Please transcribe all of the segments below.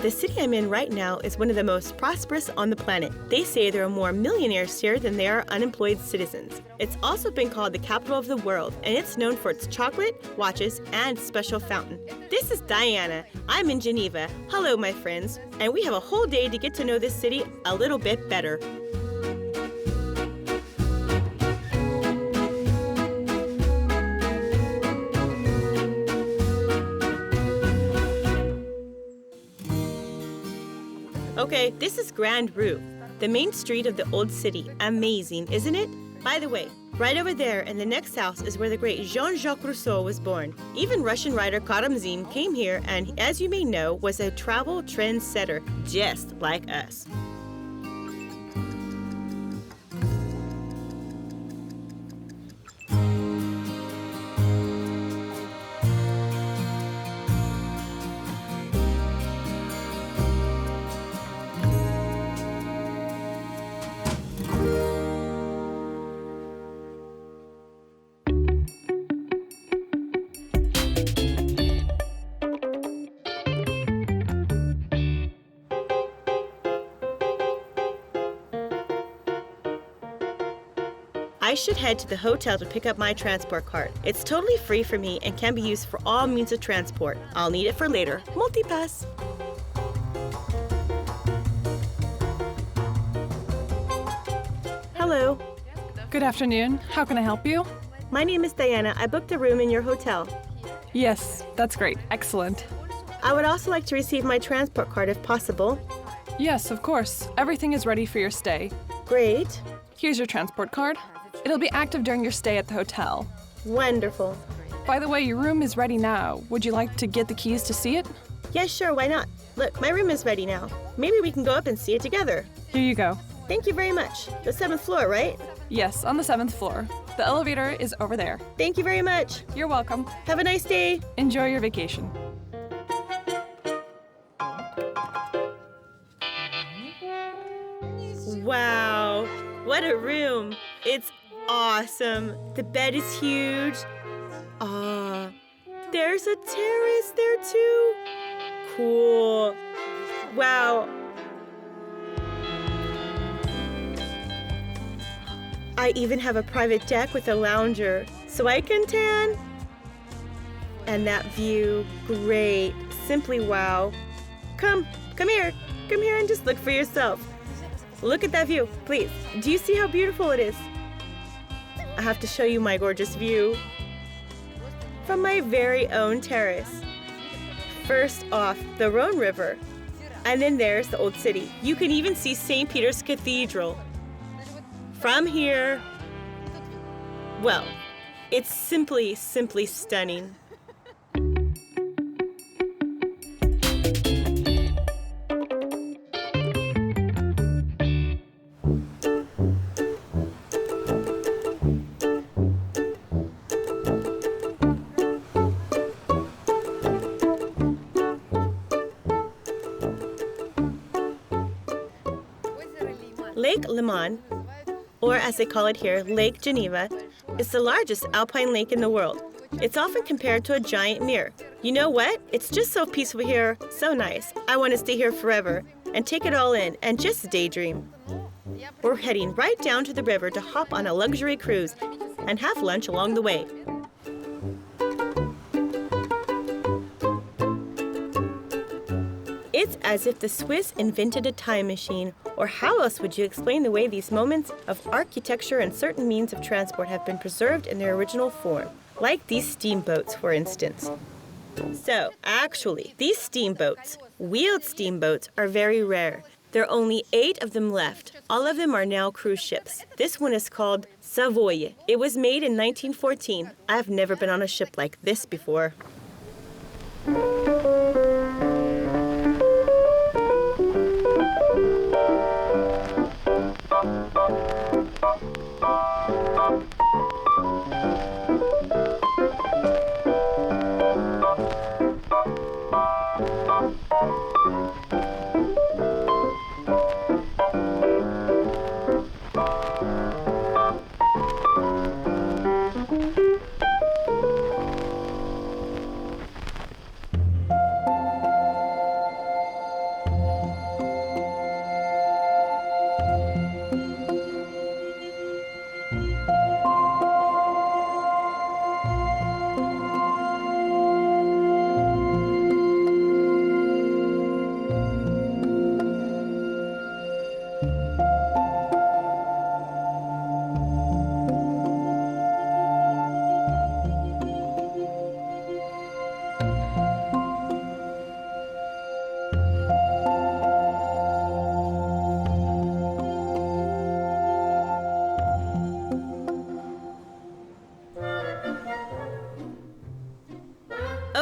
The city I'm in right now is one of the most prosperous on the planet. They say there are more millionaires here than there are unemployed citizens. It's also been called the capital of the world, and it's known for its chocolate, watches, and special fountain. This is Diana. I'm in Geneva. Hello, my friends. And we have a whole day to get to know this city a little bit better. Okay, this is Grand Rue, the main street of the old city. Amazing, isn't it? By the way, right over there in the next house is where the great Jean-Jacques Rousseau was born. Even Russian writer Karamzin came here and, as you may know, was a travel trendsetter, just like us. I should head to the hotel to pick up my transport card. It's totally free for me and can be used for all means of transport. I'll need it for later. Multipass. Hello. Good afternoon. How can I help you? My name is Diana. I booked a room in your hotel. Yes, that's great. Excellent. I would also like to receive my transport card if possible. Yes, of course. Everything is ready for your stay. Great. Here's your transport card. It'll be active during your stay at the hotel. Wonderful. By the way, your room is ready now. Would you like to get the keys to see it? Yes, sure, why not? Look, my room is ready now. Maybe we can go up and see it together. Here you go. Thank you very much. The 7th floor, right? Yes, on the 7th floor. The elevator is over there. Thank you very much. You're welcome. Have a nice day. Enjoy your vacation. Wow, what a room. It's awesome. The bed is huge. There's a terrace there too. Cool. Wow. I even have a private deck with a lounger, so I can tan. And that view, great. Simply wow. Come here. Come here and just look for yourself. Look at that view, please. Do you see how beautiful it is? I have to show you my gorgeous view from my very own terrace. First off, the Rhone River, and then there's the old city. You can even see St. Peter's Cathedral. From here, well, it's simply stunning. Lake Leman, or as they call it here, Lake Geneva, is the largest alpine lake in the world. It's often compared to a giant mirror. You know what? It's just so peaceful here, so nice. I want to stay here forever and take it all in and just daydream. We're heading right down to the river to hop on a luxury cruise and have lunch along the way. It's as if the Swiss invented a time machine, or how else would you explain the way these moments of architecture and certain means of transport have been preserved in their original form, like these steamboats, for instance. So, actually, these steamboats, wheeled steamboats, are very rare. There are only 8 of them left. All of them are now cruise ships. This one is called Savoie. It was made in 1914. I've never been on a ship like this before.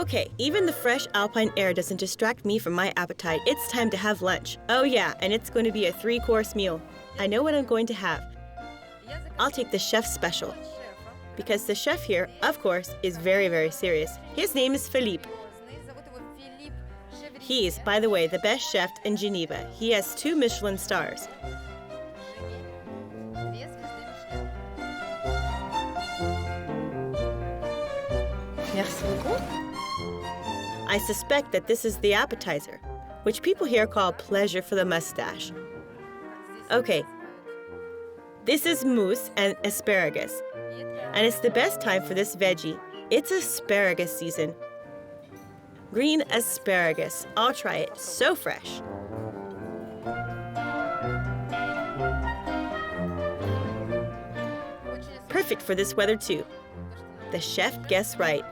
Okay, even the fresh alpine air doesn't distract me from my appetite. It's time to have lunch. Oh yeah, and it's going to be a 3-course meal. I know what I'm going to have. I'll take the chef's special. Because the chef here, of course, is very, very serious. His name is Philippe. He is, by the way, the best chef in Geneva. He has 2 Michelin stars. Merci beaucoup. I suspect that this is the appetizer, which people here call pleasure for the mustache. Okay, this is mousse and asparagus, and it's the best time for this veggie. It's asparagus season. Green asparagus. I'll try it. So fresh. Perfect for this weather too. The chef guessed right.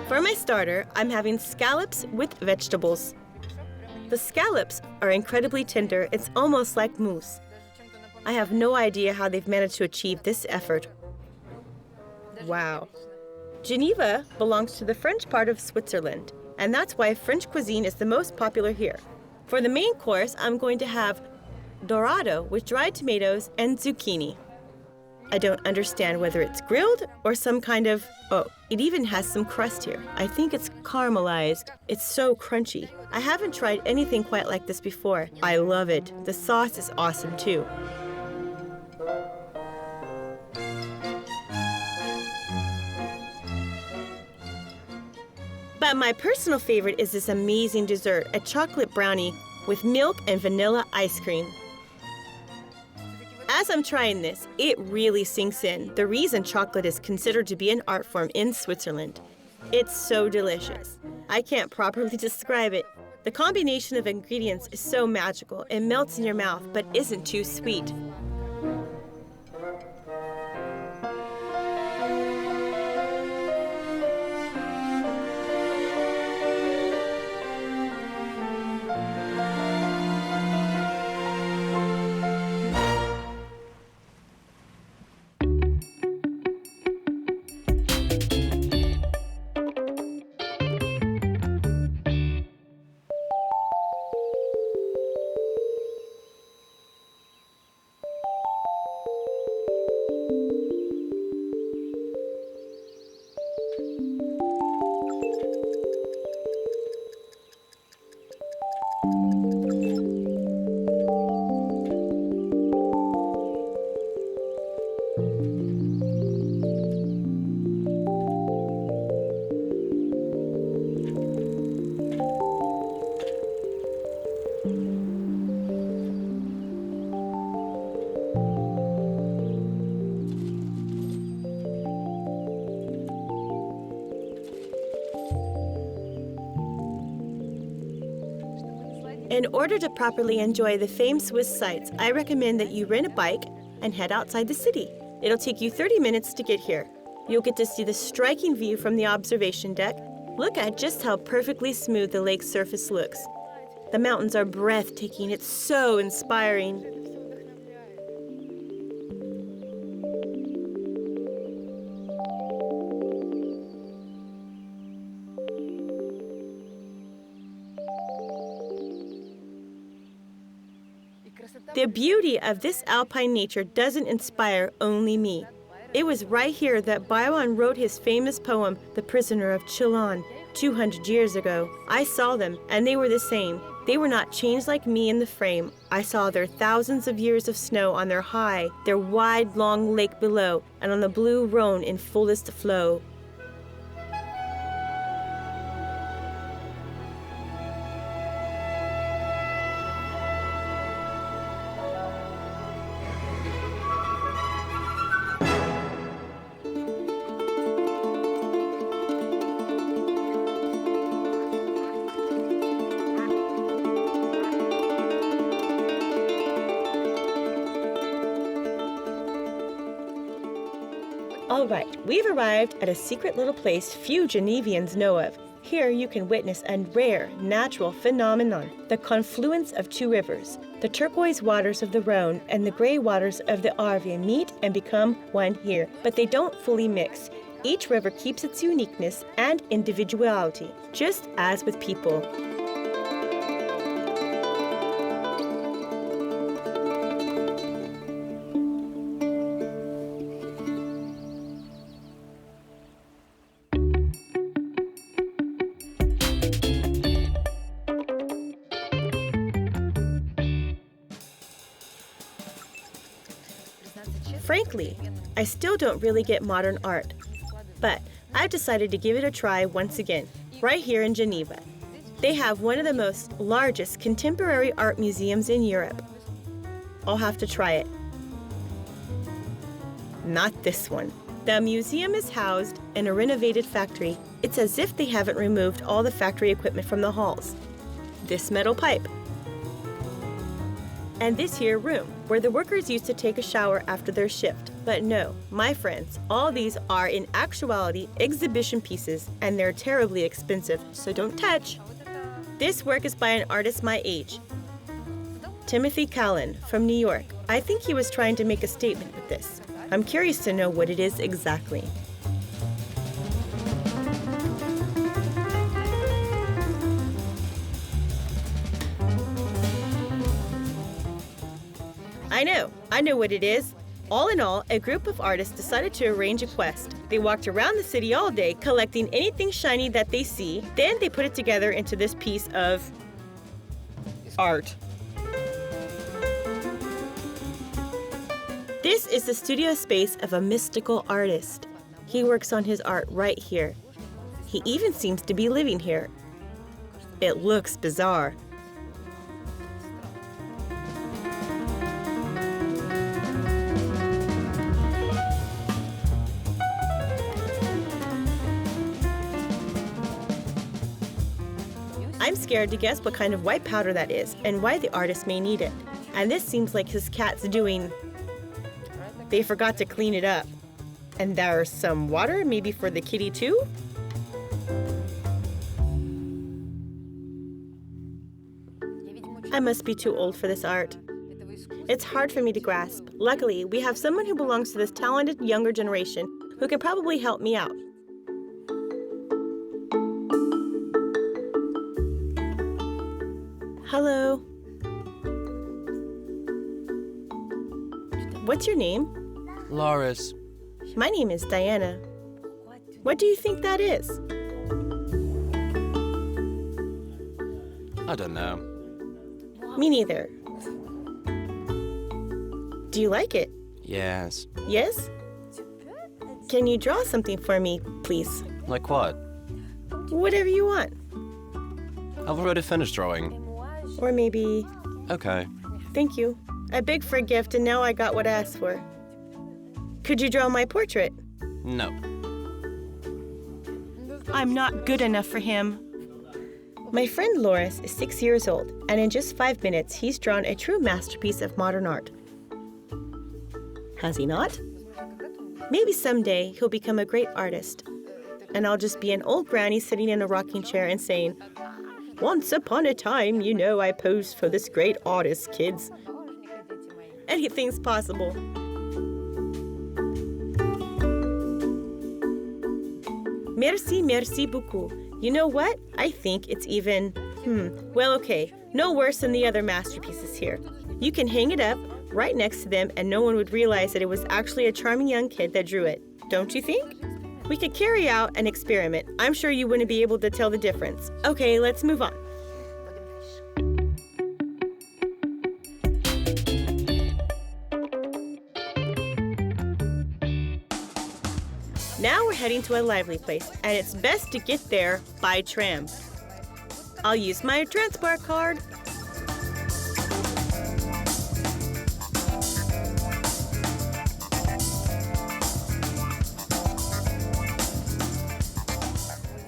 For my starter, I'm having scallops with vegetables. The scallops are incredibly tender. It's almost like mousse. I have no idea how they've managed to achieve this effort. Wow. Geneva belongs to the French part of Switzerland, and that's why French cuisine is the most popular here. For the main course, I'm going to have dorado with dried tomatoes and zucchini. I don't understand whether it's grilled or some kind of... Oh, it even has some crust here. I think it's caramelized. It's so crunchy. I haven't tried anything quite like this before. I love it. The sauce is awesome too. But my personal favorite is this amazing dessert, a chocolate brownie with milk and vanilla ice cream. As I'm trying this, it really sinks in the reason chocolate is considered to be an art form in Switzerland. It's so delicious. I can't properly describe it. The combination of ingredients is so magical. It melts in your mouth, but isn't too sweet. In order to properly enjoy the famed Swiss sights, I recommend that you rent a bike and head outside the city. It'll take you 30 minutes to get here. You'll get to see the striking view from the observation deck. Look at just how perfectly smooth the lake's surface looks. The mountains are breathtaking. It's so inspiring. The beauty of this alpine nature doesn't inspire only me. It was right here that Byron wrote his famous poem, The Prisoner of Chillon, 200 years ago. I saw them, and they were the same. They were not changed like me in the frame. I saw their thousands of years of snow on their high, their wide, long lake below, and on the blue Rhone in fullest flow. All right, we've arrived at a secret little place few Genevians know of. Here you can witness a rare natural phenomenon, the confluence of two rivers. The turquoise waters of the Rhone and the gray waters of the Arve meet and become one here, but they don't fully mix. Each river keeps its uniqueness and individuality, just as with people. Frankly, I still don't really get modern art, but I've decided to give it a try once again, right here in Geneva. They have one of the largest contemporary art museums in Europe. I'll have to try it. Not this one. The museum is housed in a renovated factory. It's as if they haven't removed all the factory equipment from the halls. This metal pipe. And this here room, where the workers used to take a shower after their shift. But no, my friends, all these are in actuality exhibition pieces, and they're terribly expensive, so don't touch. This work is by an artist my age, Timothy Callan from New York. I think he was trying to make a statement with this. I'm curious to know what it is exactly. I know what it is. All in all, a group of artists decided to arrange a quest. They walked around the city all day, collecting anything shiny that they see. Then they put it together into this piece of art. This is the studio space of a mystical artist. He works on his art right here. He even seems to be living here. It looks bizarre. I'm scared to guess what kind of white powder that is and why the artist may need it. And this seems like his cat's doing... They forgot to clean it up. And there's some water, maybe for the kitty too? I must be too old for this art. It's hard for me to grasp. Luckily, we have someone who belongs to this talented younger generation who can probably help me out. Hello. What's your name? Loris. My name is Diana. What do you think that is? I don't know. Me neither. Do you like it? Yes. Yes? Can you draw something for me, please? Like what? Whatever you want. I've already finished drawing. Or maybe... Okay. Thank you. I begged for a gift and now I got what I asked for. Could you draw my portrait? No. I'm not good enough for him. My friend Loris is 6 years old, and in just 5 minutes, he's drawn a true masterpiece of modern art. Has he not? Maybe someday he'll become a great artist, and I'll just be an old granny sitting in a rocking chair and saying, "Once upon a time, you know, I posed for this great artist, kids." Anything's possible. Merci beaucoup. You know what? I think it's even, well, okay, no worse than the other masterpieces here. You can hang it up right next to them and no one would realize that it was actually a charming young kid that drew it. Don't you think? We could carry out an experiment. I'm sure you wouldn't be able to tell the difference. Okay, let's move on. Now we're heading to a lively place, and it's best to get there by tram. I'll use my transport card.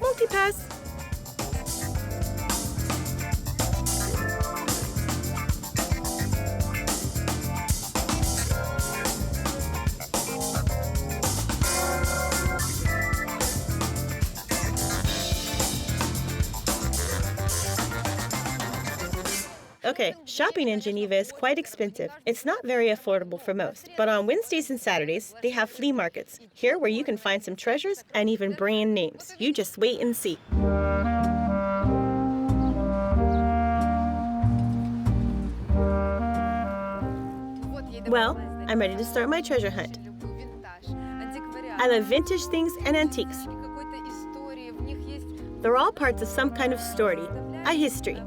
Multipass. Shopping in Geneva is quite expensive. It's not very affordable for most, but on Wednesdays and Saturdays, they have flea markets, here where you can find some treasures and even brand names. You just wait and see. Well, I'm ready to start my treasure hunt. I love vintage things and antiques. They're all parts of some kind of story, a history.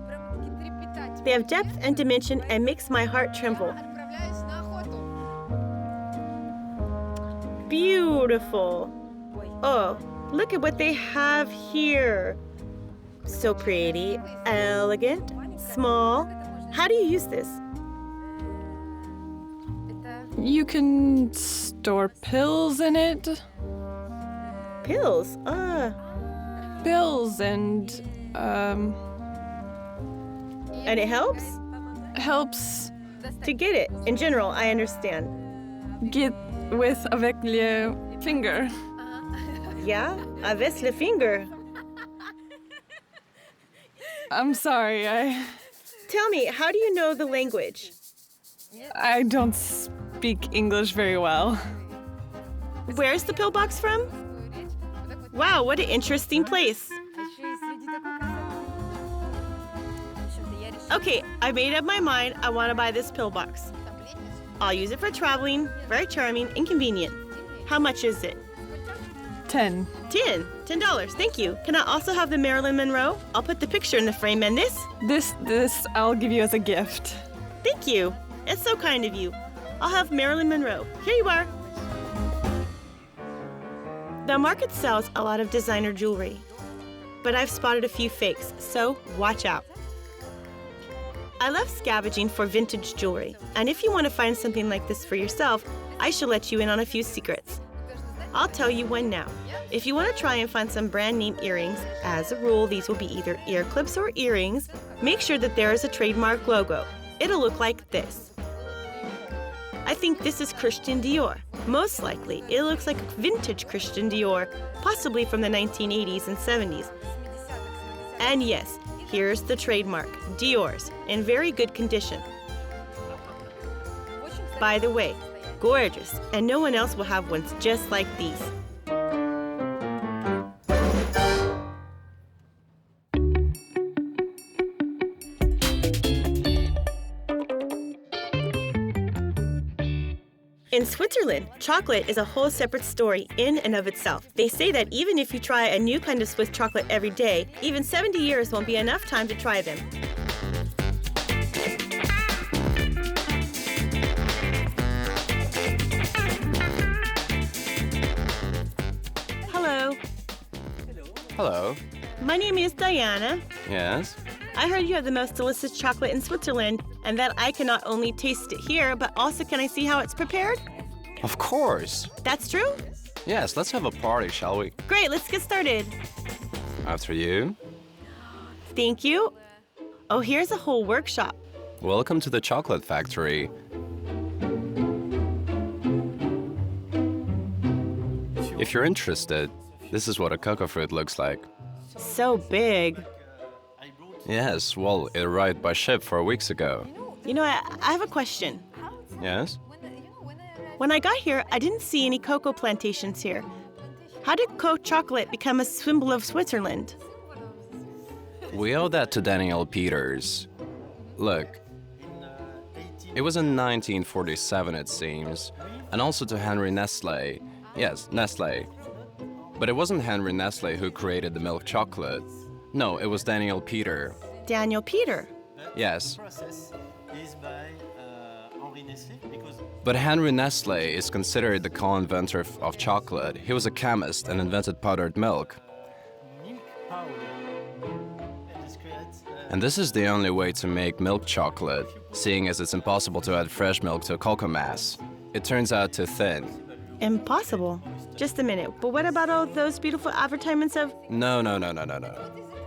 They have depth and dimension and makes my heart tremble. Beautiful. Oh, look at what they have here. So pretty, elegant, small. How do you use this? You can store pills in it. Pills? Pills and And it helps? helps To get it. In general, I understand. get with avec le finger. Yeah? Avec le finger. I'm sorry, Tell me, how do you know the language? I don't speak English very well. Where's the pillbox from? Wow, what an interesting place. Okay, I made up my mind. I want to buy this pillbox. I'll use it for traveling. Very charming and convenient. How much is it? 10. $10. Thank you. Can I also have the Marilyn Monroe? I'll put the picture in the frame and this. This I'll give you as a gift. Thank you. It's so kind of you. I'll have Marilyn Monroe. Here you are. The market sells a lot of designer jewelry, but I've spotted a few fakes, so watch out. I love scavenging for vintage jewelry, and if you want to find something like this for yourself, I shall let you in on a few secrets. I'll tell you one now. If you want to try and find some brand name earrings, as a rule, these will be either ear clips or earrings, make sure that there is a trademark logo. It'll look like this. I think this is Christian Dior. Most likely, it looks like vintage Christian Dior, possibly from the 1980s and 70s. And yes, here's the trademark, Dior's, in very good condition. By the way, gorgeous, and no one else will have ones just like these. In Switzerland, chocolate is a whole separate story in and of itself. They say that even if you try a new kind of Swiss chocolate every day, even 70 years won't be enough time to try them. Hello. Hello. My name is Diana. Yes? I heard you have the most delicious chocolate in Switzerland, and that I can not only taste it here, but also can I see how it's prepared? Of course. That's true? Yes, let's have a party, shall we? Great, let's get started. After you. Thank you. Oh, here's a whole workshop. Welcome to the chocolate factory. If you're interested, this is what a cocoa fruit looks like. So big. Yes, well, it arrived by ship 4 weeks ago. You know, I have a question. Yes? When I got here, I didn't see any cocoa plantations here. How did cocoa chocolate become a symbol of Switzerland? We owe that to Daniel Peters. Look, it was in 1947, it seems, and also to Henry Nestle. Yes, Nestle. But it wasn't Henry Nestle who created the milk chocolate. No, it was Daniel Peter. Daniel Peter. Yes. Process is by Henri Nestlé because But Henry Nestle is considered the co-inventor of chocolate. He was a chemist and invented powdered milk. milk powder is created And this is the only way to make milk chocolate, seeing as it's impossible to add fresh milk to a cocoa mass. It turns out too thin. Impossible. Just a minute, but what about all those beautiful advertisements of No.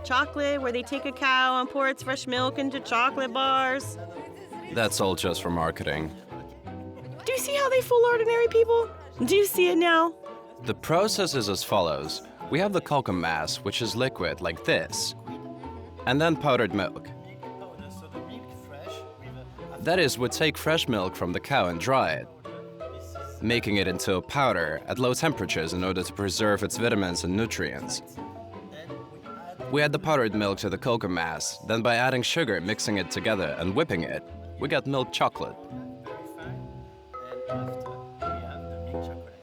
chocolate where they take a cow and pour its fresh milk into chocolate bars? That's all just for marketing. Do you see how they fool ordinary people? Do you see it now? The process is as follows. We have the cocoa mass, which is liquid, like this, and then powdered milk. powder. So the milk fresh with That is, we take fresh milk from the cow and dry it, making it into a powder at low temperatures in order to preserve its vitamins and nutrients. We add the powdered milk to the cocoa mass, then by adding sugar, mixing it together and whipping it, we get milk chocolate. And after we have the milk chocolate.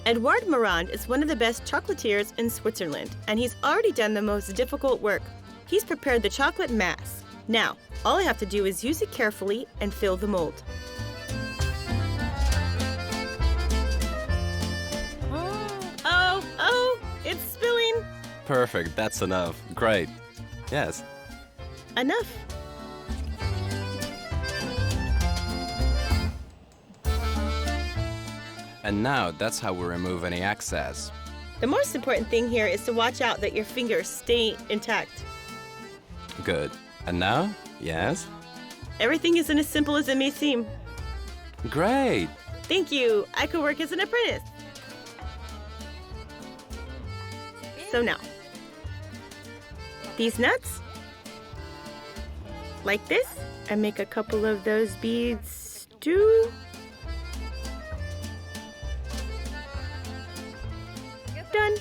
Edouard Morand is one of the best chocolatiers in Switzerland, and he's already done the most difficult work. He's prepared the chocolate mass. Now, all I have to do is use it carefully and fill the mold. Oh, it's spilling. Perfect, that's enough. Great. Yes. Enough. And now that's how we remove any excess. The most important thing here is to watch out that your fingers stay intact. Good. And now? Yes? Everything isn't as simple as it may seem. Great. Thank you. I could work as an apprentice. So now, these nuts, like this, and make a couple of those beads too. Done.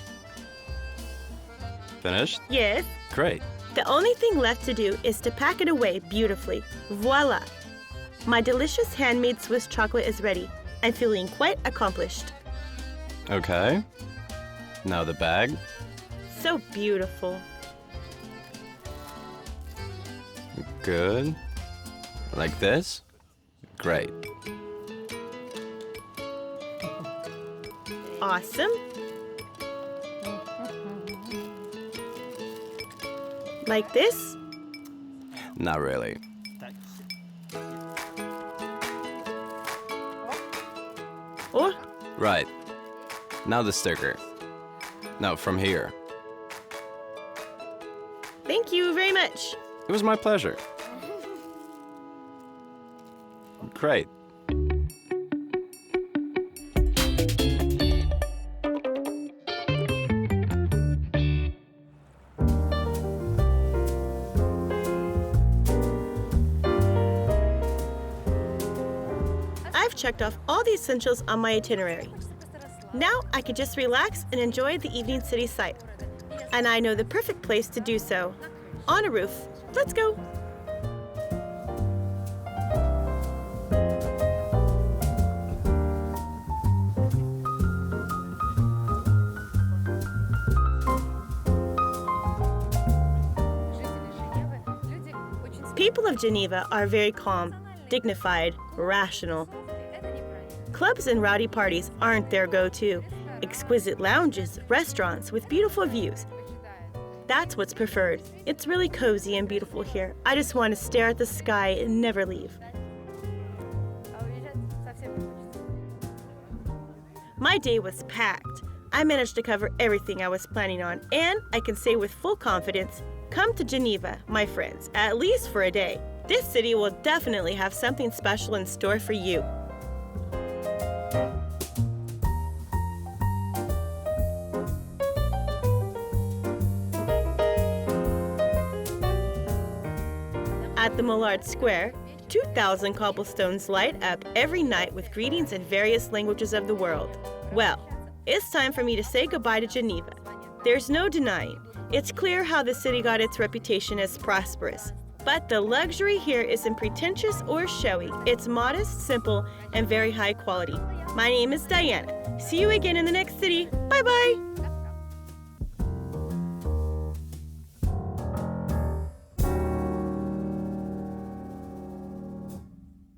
Finished? Yes. Great. The only thing left to do is to pack it away beautifully. Voila! My delicious handmade Swiss chocolate is ready. I'm feeling quite accomplished. Okay. Now the bag. So beautiful. Good. Like this? Great. Awesome. Like this? Not really. Tac. Oh, Right. Now the sticker. No, from here. thank you very much. It was my pleasure. Great. I've checked off all the essentials on my itinerary. Now I could just relax and enjoy the evening city sight. And I know the perfect place to do so. On a roof. Let's go. People of Geneva are very calm, dignified, rational. Clubs and rowdy parties aren't their go-to. Exquisite lounges, restaurants with beautiful views. That's what's preferred. It's really cozy and beautiful here. I just want to stare at the sky and never leave. My day was packed. I managed to cover everything I was planning on, and I can say with full confidence, come to Geneva, my friends, at least for a day. This city will definitely have something special in store for you. At the Mollard Square, 2,000 cobblestones light up every night with greetings in various languages of the world. Well, it's time for me to say goodbye to Geneva. There's no denying, it's clear how the city got its reputation as prosperous. But the luxury here isn't pretentious or showy. It's modest, simple, and very high quality. My name is Diana. See you again in the next city. Bye-bye!